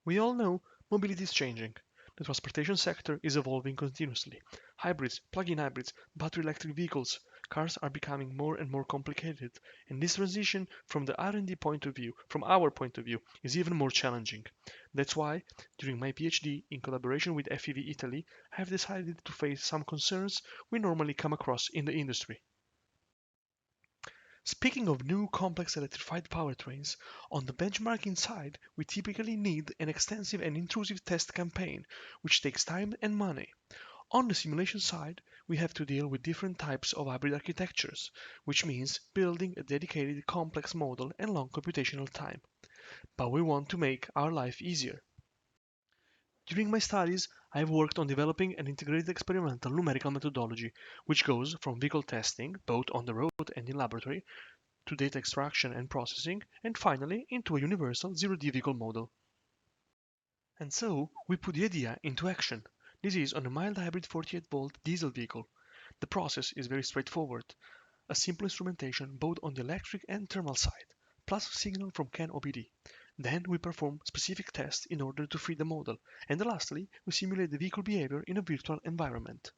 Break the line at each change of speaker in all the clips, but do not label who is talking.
We all know mobility is changing. The transportation sector is evolving continuously. Hybrids, plug-in hybrids, battery electric vehicles, cars are becoming more and more complicated, and this transition from the R&D point of view, from our point of view, is even more challenging. That's why, during my PhD, in collaboration with FEV Italy, I have decided to face some concerns we normally come across in the industry. Speaking of new complex electrified powertrains, on the benchmarking side, we typically need an extensive and intrusive test campaign, which takes time and money. On the simulation side, we have to deal with different types of hybrid architectures, which means building a dedicated complex model and long computational time. But we want to make our life easier. During my studies, I have worked on developing an integrated experimental numerical methodology, which goes from vehicle testing, both on the road and in laboratory, to data extraction and processing, and finally into a universal zero-D vehicle model. And so, we put the idea into action. This is on a mild hybrid 48-volt diesel vehicle. The process is very straightforward. A simple instrumentation both on the electric and thermal side, plus signal from CAN OBD. Then we perform specific tests in order to fit the model, and lastly, we simulate the vehicle behavior in a virtual environment.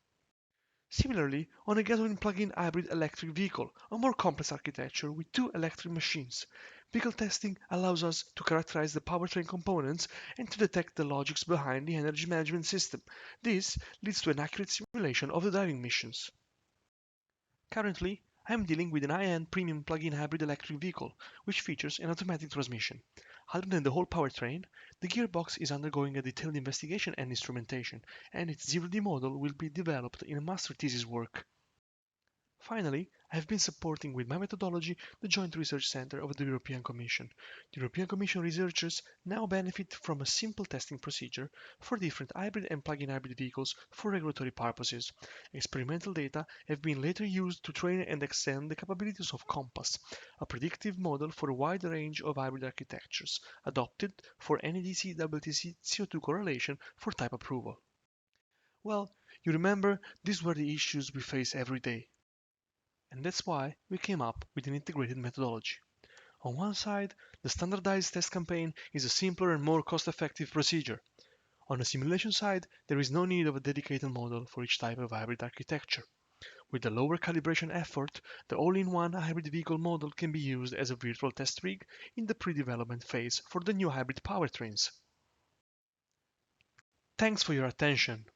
Similarly, on a gasoline plug-in hybrid electric vehicle, a more complex architecture with two electric machines, vehicle testing allows us to characterize the powertrain components and to detect the logics behind the energy management system. This leads to an accurate simulation of the driving missions. Currently, I am dealing with an high-end premium plug-in hybrid electric vehicle, which features an automatic transmission. Other than the whole powertrain, the gearbox is undergoing a detailed investigation and instrumentation, and its zero-D model will be developed in a master thesis work. Finally, I have been supporting with my methodology the Joint Research Center of the European Commission. The European Commission researchers now benefit from a simple testing procedure for different hybrid and plug-in hybrid vehicles for regulatory purposes. Experimental data have been later used to train and extend the capabilities of COMPASS, a predictive model for a wide range of hybrid architectures, adopted for NEDC-WTC CO2 correlation for type approval. Well, you remember, these were the issues we face every day. And that's why we came up with an integrated methodology. On one side, the standardized test campaign is a simpler and more cost-effective procedure. On the simulation side, there is no need of a dedicated model for each type of hybrid architecture. With the lower calibration effort, the all-in-one hybrid vehicle model can be used as a virtual test rig in the pre-development phase for the new hybrid powertrains. Thanks for your attention.